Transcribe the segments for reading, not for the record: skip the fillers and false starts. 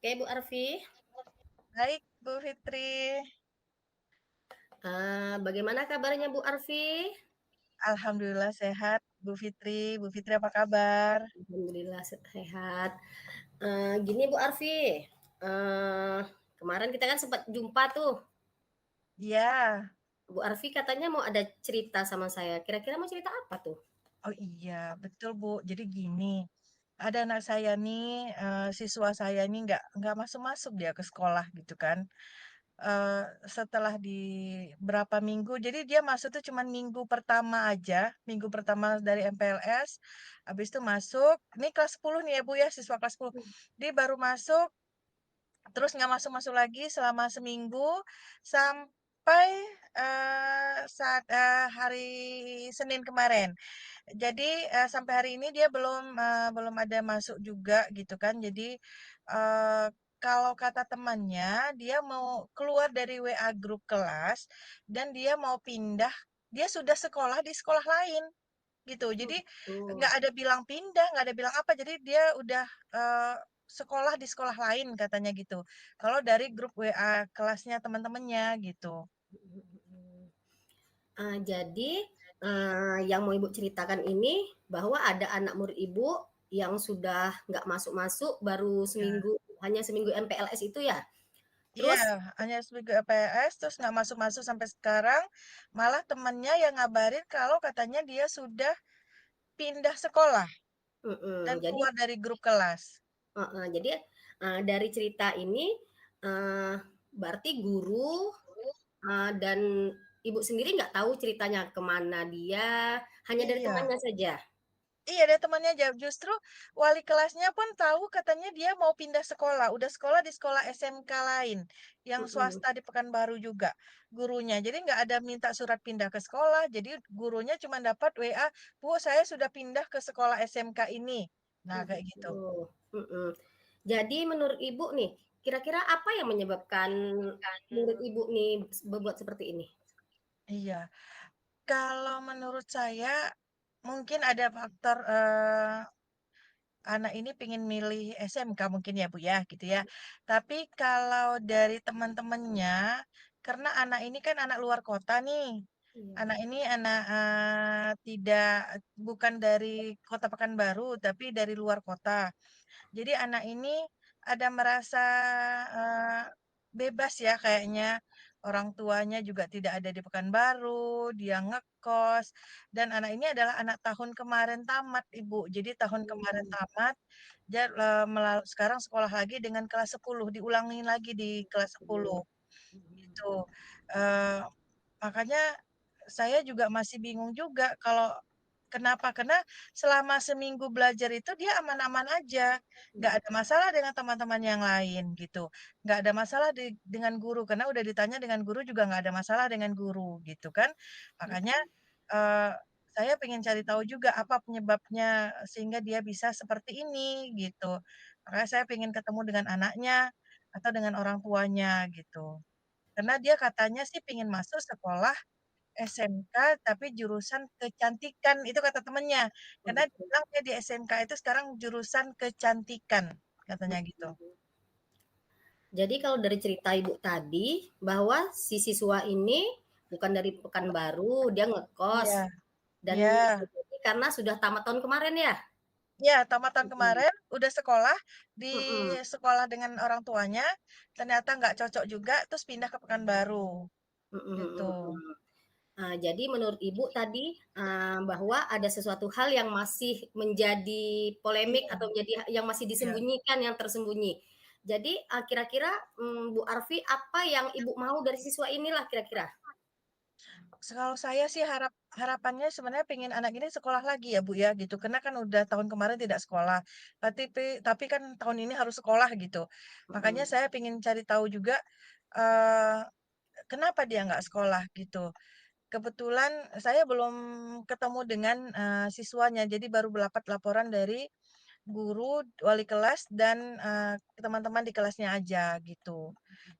Oke, Bu Arfi. Baik, Bu Fitri. Bagaimana kabarnya Bu Arfi? Alhamdulillah sehat, Bu Fitri. Bu Fitri apa kabar? Alhamdulillah sehat. Gini Bu Arfi, eee, kemarin kita kan sempat jumpa tuh. Iya. Bu Arfi katanya mau ada cerita sama saya. Kira-kira mau cerita apa tuh? Oh iya, betul Bu. Jadi gini, ada anak saya nih, siswa saya nih nggak masuk-masuk dia ke sekolah gitu kan. Eee, Setelah di berapa minggu, jadi dia masuk tuh cuman minggu pertama aja, minggu pertama dari MPLS, habis itu masuk, ini kelas 10 nih ya Bu ya, siswa kelas 10. Dia baru masuk. Terus nggak masuk-masuk lagi selama seminggu sampai, hari Senin kemarin. Jadi, sampai hari ini dia belum ada masuk juga gitu kan. Jadi, eee, kalau kata temannya, dia mau keluar dari WA grup kelas dan dia mau pindah, dia sudah sekolah di sekolah lain. Gitu. Oh Jadi gitu. nggak ada bilang pindah, nggak ada bilang apa, jadi dia udah, sekolah di sekolah lain katanya gitu. Kalau dari grup WA kelasnya teman-temannya gitu. Jadi, yang mau Ibu ceritakan ini bahwa ada anak murid Ibu yang sudah nggak masuk-masuk baru Ya. seminggu, hanya seminggu MPLS itu ya? Iya, Terus hanya seminggu EPS terus nggak masuk-masuk sampai sekarang, malah temennya yang ngabarin kalau katanya dia sudah pindah sekolah dan jadi keluar dari grup kelas. heeh, jadi, dari cerita ini, eee, berarti guru, dan Ibu sendiri nggak tahu ceritanya kemana dia, hanya dari Iya. temannya saja? Iya, ada temannya aja. Justru wali kelasnya pun tahu katanya dia mau pindah sekolah. Udah sekolah di sekolah SMK lain, yang Mhm, swasta di Pekanbaru juga, gurunya. Jadi nggak ada minta surat pindah ke sekolah. Jadi gurunya cuma dapat WA, Bu, saya sudah pindah ke sekolah SMK ini. Nah, oh kayak gitu. gitu, mhm. Jadi menurut Ibu nih, kira-kira apa yang menyebabkan murid Ibu nih berbuat seperti ini? Iya. Kalau menurut saya, mungkin ada faktor anak ini pengen milih SMK mungkin ya Bu ya, gitu ya. Tapi kalau dari teman-temannya, karena anak ini kan anak luar kota nih. Iya, Anak ini anak tidak bukan dari kota Pekanbaru, tapi dari luar kota. Jadi anak ini ada merasa, eee, bebas ya kayaknya, orang tuanya juga tidak ada di Pekanbaru, dia ngekos, dan anak ini adalah anak tahun kemarin tamat, Ibu. Jadi tahun kemarin mmm, tamat, dia, sekarang sekolah lagi dengan kelas 10, diulangin lagi di kelas 10, mhm, mhm, gitu. Eee, Makanya saya juga masih bingung juga kalau kenapa, karena selama seminggu belajar itu dia aman-aman aja, nggak mhm, ada masalah dengan teman-teman yang lain gitu, nggak ada masalah dengan guru, karena udah ditanya dengan guru juga nggak ada masalah dengan guru gitu kan. Makanya, mhm, eee, saya pengen cari tahu juga apa penyebabnya sehingga dia bisa seperti ini gitu. Makanya saya pengen ketemu dengan anaknya atau dengan orang tuanya gitu. Karena dia katanya sih pengen masuk sekolah SMK tapi jurusan kecantikan, itu kata temennya. oh Karena dia gitu, bilang dia di SMK itu sekarang jurusan kecantikan, katanya gitu. mhm. Jadi kalau dari cerita Ibu tadi, bahwa si siswa ini bukan dari Pekanbaru, dia ngekos Iya, dan iya, bisa jadi karena sudah tamat tahun kemarin ya? iya, tamat tahun Mhm, kemarin udah sekolah, di mhm, sekolah dengan orang tuanya, ternyata nggak cocok juga, terus pindah ke Pekanbaru, mhm, gitu. mhm, mhm. Jadi menurut Ibu tadi, bahwa ada sesuatu hal yang masih menjadi polemik Iya, atau menjadi yang masih iya. disembunyikan, yang tersembunyi. Jadi, kira-kira, Bu Arfi, apa yang Ibu mau dari siswa inilah kira-kira? Kalau saya sih harapannya sebenarnya pengen anak ini sekolah lagi ya, Bu, ya, gitu. Karena kan udah tahun kemarin tidak sekolah, tapi kan tahun ini harus sekolah gitu. Makanya Mhm, saya pengen cari tahu juga, eee, kenapa dia nggak sekolah gitu. Kebetulan saya belum ketemu dengan, siswanya, jadi baru dapat laporan dari guru, wali kelas, dan, teman-teman di kelasnya aja gitu.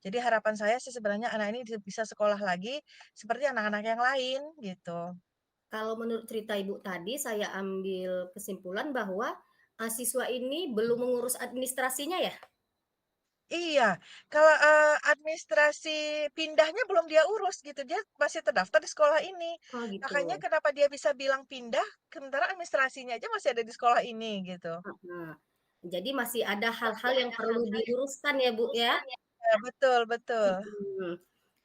Jadi harapan saya sih sebenarnya anak ini bisa sekolah lagi seperti anak-anak yang lain gitu. kalau menurut cerita Ibu tadi, saya ambil kesimpulan bahwa, siswa ini belum mengurus administrasinya ya? Iya, kalau, administrasi pindahnya belum dia urus gitu, dia masih terdaftar di sekolah ini. Oh gitu, Makanya kenapa dia bisa bilang pindah, sementara administrasinya aja masih ada di sekolah ini, gitu. heeh. Jadi masih ada Masih hal-hal yang ada perlu hal-hal yang diluruskan ya, Bu, ya? urusan ya. Iya, betul betul. Mhm.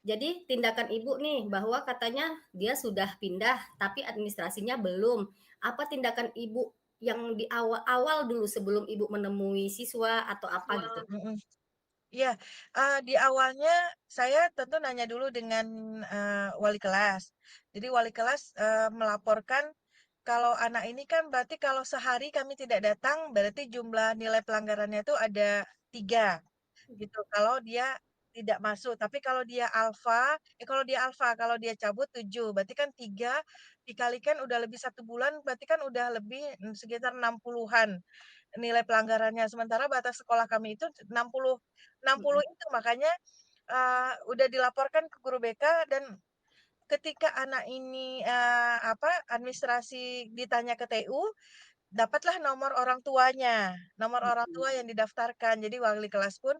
Jadi tindakan Ibu nih bahwa katanya dia sudah pindah tapi administrasinya belum. Apa tindakan Ibu yang di awal-awal dulu sebelum Ibu menemui siswa atau apa gitu? Mhm. Iya, di awalnya saya tentu nanya dulu dengan, wali kelas. Jadi wali kelas, melaporkan kalau anak ini kan berarti kalau sehari kami tidak datang, berarti jumlah nilai pelanggarannya itu ada 3 gitu, kalau dia tidak masuk. Tapi kalau dia cabut 7 berarti kan 3 dikalikan udah lebih 1 bulan, berarti kan udah lebih, sekitar 60-an nilai pelanggarannya. Sementara batas sekolah kami itu 60 Mhm, itu, makanya, udah dilaporkan ke guru BK dan ketika anak ini, administrasi ditanya ke TU, dapatlah nomor orang mhm. tua yang didaftarkan. Jadi wali kelas pun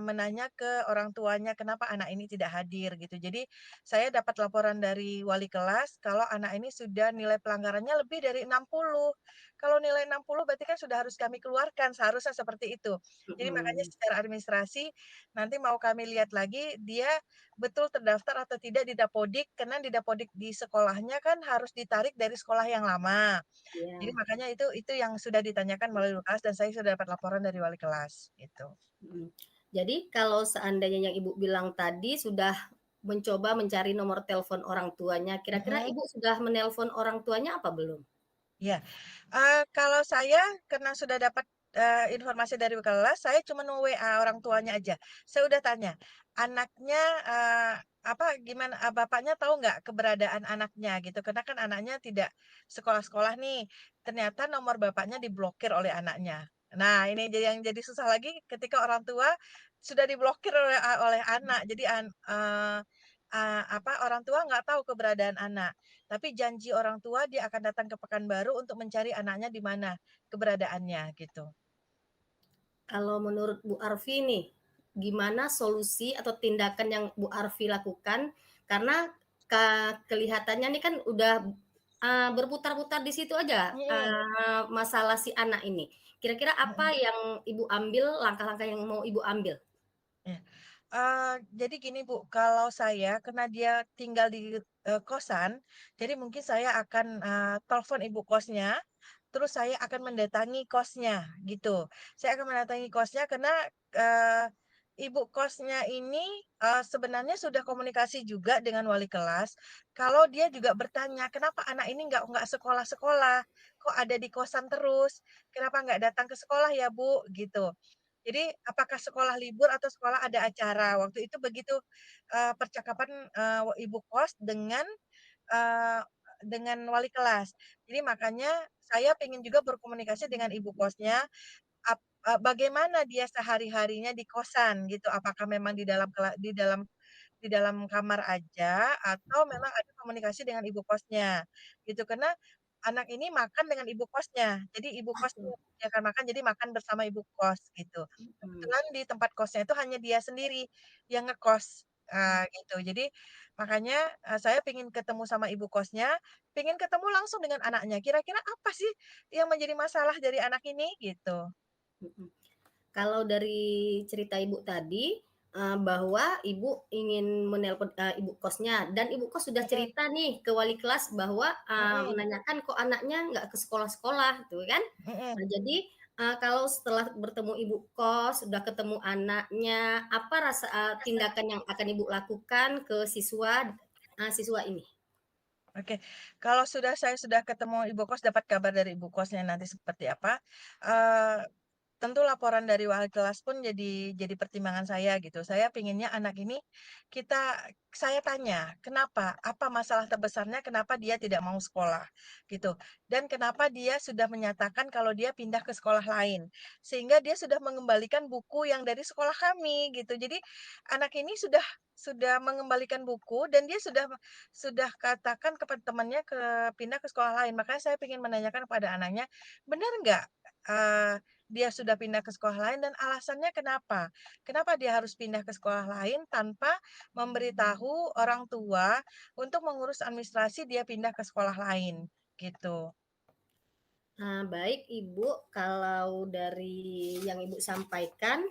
menanya ke orang tuanya, kenapa anak ini tidak hadir gitu. Jadi saya dapat laporan dari wali kelas kalau anak ini sudah nilai pelanggarannya lebih dari 60. Kalau nilai 60 berarti kan sudah harus kami keluarkan, seharusnya seperti itu. Jadi makanya Mhm. secara administrasi nanti mau kami lihat lagi dia betul terdaftar atau tidak di Dapodik, karena di Dapodik di sekolahnya kan harus ditarik dari sekolah yang lama. Jadi Iya, makanya itu yang sudah ditanyakan melalui kelas dan saya sudah dapat laporan dari wali kelas, gitu. mhm. Jadi kalau seandainya yang Ibu bilang tadi sudah mencoba mencari nomor telepon orang tuanya, kira-kira Mhm, Ibu sudah menelpon orang tuanya apa belum? iya. Kalau saya karena sudah dapat, informasi dari kelas, saya cuma nge-WA orang tuanya aja. Saya udah tanya, anaknya, gimana, bapaknya tahu nggak keberadaan anaknya gitu, karena kan anaknya tidak sekolah-sekolah nih, ternyata nomor bapaknya diblokir oleh anaknya. Nah, ini yang jadi susah lagi ketika orang tua sudah diblokir oleh anak. Jadi orang tua nggak tahu keberadaan anak. Tapi janji orang tua dia akan datang ke Pekanbaru untuk mencari anaknya di mana keberadaannya gitu. Kalau menurut Bu Arfi nih, gimana solusi atau tindakan yang Bu Arfi lakukan? Karena kelihatannya nih kan udah berputar-putar di situ aja Mhm, masalah si anak ini. Kira-kira apa mhm, yang Ibu ambil, langkah-langkah yang mau Ibu ambil? iya. Jadi gini Bu, kalau saya karena dia tinggal di, kosan, jadi mungkin saya akan, telepon ibu kosnya, terus saya akan mendatangi kosnya gitu. Saya akan mendatangi kosnya karena, eee, ibu kosnya ini, sebenarnya sudah komunikasi juga dengan wali kelas, kalau dia juga bertanya, "Kenapa anak ini nggak sekolah-sekolah? Kok ada di kosan terus? Kenapa nggak datang ke sekolah ya, Bu?" Gitu. Jadi, apakah sekolah libur atau sekolah ada acara? Waktu itu begitu, percakapan, ibu kos eee, dengan wali kelas. Jadi makanya saya pengen juga berkomunikasi dengan ibu kosnya, bagaimana dia sehari-harinya di kosan gitu. Apakah memang di dalam kamar aja atau memang ada komunikasi dengan ibu kosnya, gitu. Karena anak ini makan dengan ibu kosnya, jadi ibu kos yang menyediakan makan, jadi makan bersama ibu kos, gitu. Mhm. Kebetulan di tempat kosnya itu hanya dia sendiri yang ngekos, gitu. Jadi makanya, saya pengen ketemu sama ibu kosnya, pengen ketemu langsung dengan anaknya, kira-kira apa sih yang menjadi masalah dari anak ini, gitu. Mhm. Kalau dari cerita Ibu tadi, bahwa Ibu ingin menelpon, ibu kosnya dan ibu kos sudah Mhm, cerita nih ke wali kelas bahwa, mhm, menanyakan kok anaknya nggak ke sekolah-sekolah gitu kan. mhm. Nah jadi, kalau setelah bertemu ibu kos, sudah ketemu anaknya, apa tindakan yang akan Ibu lakukan ke siswa ini? Oke, kalau saya sudah ketemu ibu kos, dapat kabar dari ibu kosnya nanti seperti apa, eee, tentu laporan dari wali kelas pun jadi pertimbangan saya gitu. Saya pinginnya anak ini saya tanya, "Kenapa? Apa masalah terbesarnya kenapa dia tidak mau sekolah?" Gitu. Dan kenapa dia sudah menyatakan kalau dia pindah ke sekolah lain. Sehingga dia sudah mengembalikan buku yang dari sekolah kami gitu. Jadi anak ini sudah mengembalikan buku dan dia sudah katakan kepada temannya pindah ke sekolah lain. Makanya saya ingin menanyakan kepada anaknya, "Benar nggak, dia sudah pindah ke sekolah lain dan alasannya kenapa. Kenapa dia harus pindah ke sekolah lain tanpa memberitahu orang tua untuk mengurus administrasi dia pindah ke sekolah lain, gitu. Baik Ibu, kalau dari yang Ibu sampaikan,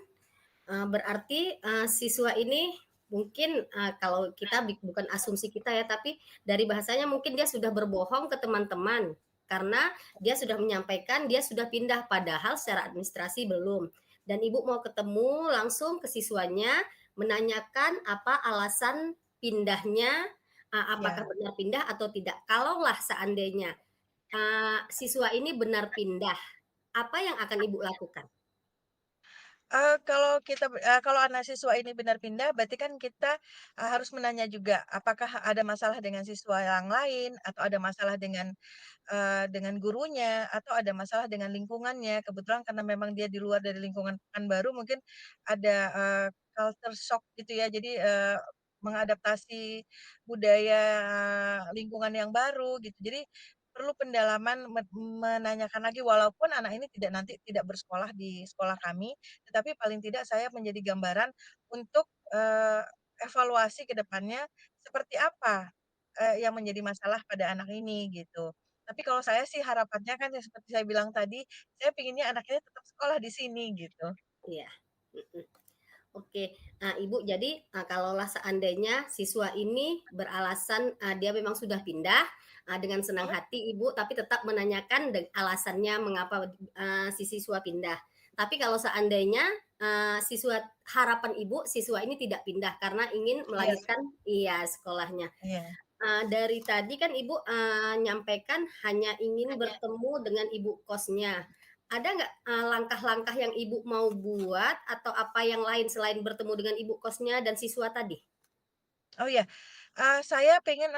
berarti, siswa ini mungkin, kalau kita bukan asumsi kita ya, tapi dari bahasanya mungkin dia sudah berbohong ke teman-teman, karena dia sudah menyampaikan dia sudah pindah, padahal secara administrasi belum. Dan Ibu mau ketemu langsung ke siswanya, menanyakan apa alasan pindahnya, apakah Ya. benar pindah atau tidak. Kalaulah seandainya, siswa ini benar pindah, apa yang akan Ibu lakukan? Kalau anak siswa ini benar pindah, berarti kan kita, harus menanya juga, apakah ada masalah dengan siswa yang lain, atau ada masalah dengan gurunya, atau ada masalah dengan lingkungannya. Kebetulan karena memang dia di luar dari lingkungan Pekanbaru, mungkin ada, culture shock gitu ya. Jadi, mengadaptasi budaya lingkungan yang baru gitu. Jadi perlu pendalaman menanyakan lagi walaupun anak ini tidak bersekolah di sekolah kami, tetapi paling tidak saya menjadi gambaran untuk, evaluasi ke depannya seperti apa, yang menjadi masalah pada anak ini gitu. Tapi kalau saya sih harapannya kan yang seperti saya bilang tadi, saya pinginnya anaknya tetap sekolah di sini gitu. Iya, mhm. Oke. Nah, Ibu, jadi, kalaulah seandainya siswa ini beralasan, dia memang sudah pindah, dengan senang Mhm, hati Ibu, tapi tetap menanyakan alasannya mengapa, si siswa pindah. Tapi kalau seandainya, harapan Ibu, siswa ini tidak pindah karena ingin iya melanjutkan iya, sekolahnya. iya. Dari tadi kan Ibu, nyampaikan hanya ingin bertemu dengan ibu kosnya. Ada nggak, langkah-langkah yang Ibu mau buat atau apa yang lain selain bertemu dengan ibu kosnya dan siswa tadi? Oh iya, saya pengen,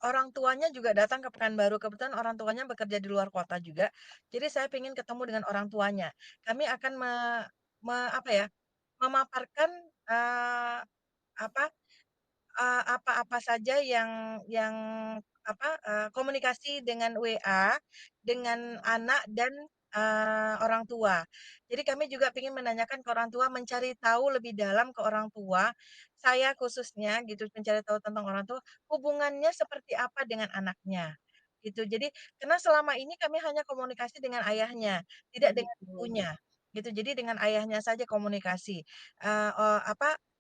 orang tuanya juga datang ke Pekanbaru, kebetulan orang tuanya bekerja di luar kota juga, jadi saya pengen ketemu dengan orang tuanya. Kami akan apa ya, memaparkan, apa apa-apa saja yang komunikasi dengan WA, dengan anak dan, orang tua. Jadi kami juga ingin menanyakan ke orang tua, mencari tahu lebih dalam ke orang tua, saya khususnya gitu, mencari tahu tentang orang tua, hubungannya seperti apa dengan anaknya, gitu. Jadi karena selama ini kami hanya komunikasi dengan ayahnya, tidak Oh dengan gitu. ibunya, gitu. Jadi dengan ayahnya saja komunikasi,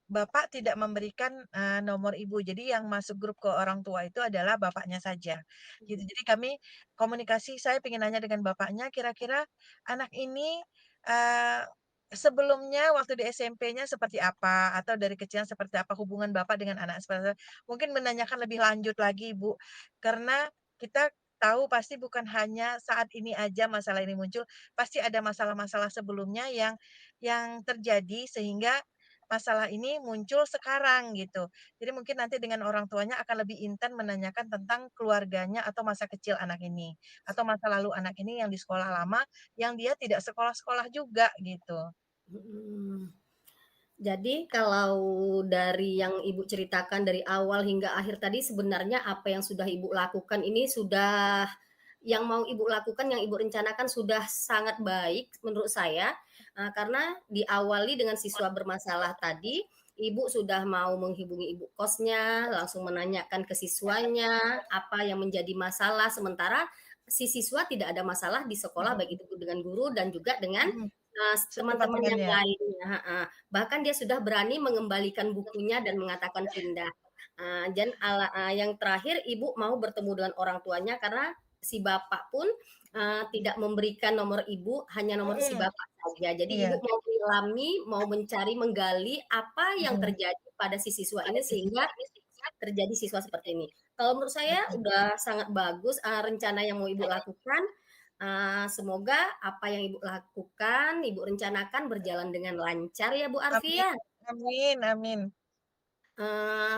bapak tidak memberikan, nomor ibu, jadi yang masuk grup ke orang tua itu adalah bapaknya saja, gitu. Jadi kami komunikasi, saya pengen nanya dengan bapaknya, kira-kira anak ini, eee, sebelumnya waktu di SMP-nya seperti apa? Atau dari kecil seperti apa hubungan bapak dengan anak seperti mungkin menanyakan lebih lanjut lagi, Bu. Karena kita tahu pasti bukan hanya saat ini aja masalah ini muncul, pasti ada masalah-masalah sebelumnya yang terjadi sehingga masalah ini muncul sekarang gitu. Jadi mungkin nanti dengan orang tuanya akan lebih intent menanyakan tentang keluarganya atau masa kecil anak ini, atau masa lalu anak ini yang di sekolah lama, yang dia tidak sekolah-sekolah juga gitu. Mhm. Jadi kalau dari yang Ibu ceritakan dari awal hingga akhir tadi sebenarnya apa yang sudah Ibu lakukan ini sudah yang mau Ibu lakukan, yang Ibu rencanakan sudah sangat baik menurut saya, karena diawali dengan siswa bermasalah tadi, Ibu sudah mau menghubungi ibu kosnya, langsung menanyakan ke siswanya apa yang menjadi masalah, sementara si siswa tidak ada masalah di sekolah, Mhm baik itu dengan guru dan juga dengan, mhm, teman-teman yang seteman-temannya. lainnya heeh. Bahkan dia sudah berani mengembalikan bukunya dan mengatakan pindah. Yang terakhir Ibu mau bertemu dengan orang tuanya karena si bapak pun, tidak memberikan nomor Ibu, hanya nomor si Mhm, bapak saja. Jadi iya, Ibu mau menyelami, mau mencari, menggali apa yang mhm, terjadi pada si siswa ini sehingga terjadi siswa seperti ini. Kalau menurut saya betul. udah sangat bagus, rencana yang mau Ibu lakukan, semoga apa yang Ibu lakukan, Ibu rencanakan berjalan dengan lancar ya Bu Arfi Amin ya. amin amin. Eee,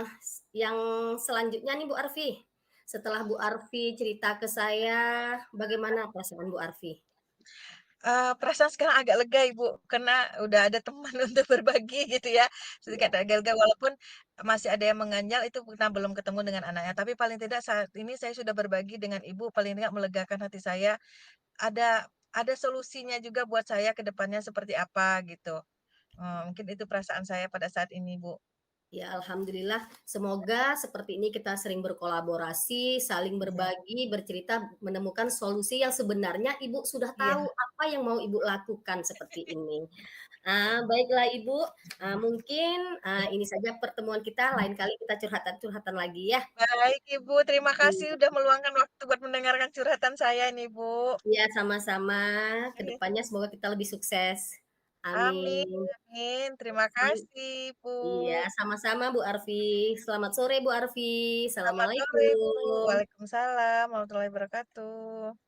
yang selanjutnya nih Bu Arfi, setelah Bu Arfi cerita ke saya, bagaimana perasaan Bu Arfi? Perasaan sekarang agak lega, Ibu, karena udah ada teman untuk berbagi gitu ya, sedikit Iya, agak lega walaupun masih ada yang mengganjal itu karena belum ketemu dengan anaknya, tapi paling tidak saat ini saya sudah berbagi dengan Ibu, paling tidak melegakan hati saya, ada ada solusinya juga buat saya ke depannya seperti apa gitu. Mungkin itu perasaan saya pada saat ini, Bu. Ya, alhamdulillah. Semoga seperti ini kita sering berkolaborasi, saling Iya berbagi, bercerita, menemukan solusi yang sebenarnya Ibu sudah tahu iya. apa yang mau Ibu lakukan seperti ini. Baiklah Ibu, mungkin, ini saja pertemuan kita, lain kali kita curhatan-curhatan lagi ya. Baik Ibu, terima kasih Iya. udah meluangkan waktu buat mendengarkan curhatan saya nih, Bu. Iya, sama-sama. Kedepannya semoga kita lebih sukses. Amin Amin. amin. Terima kasih, Bu. Iya, sama-sama Bu Arfi. Selamat sore Bu Arfi. Selamat sore, Bu. Assalamualaikum. Waalaikumsalam warahmatullahi wabarakatuh.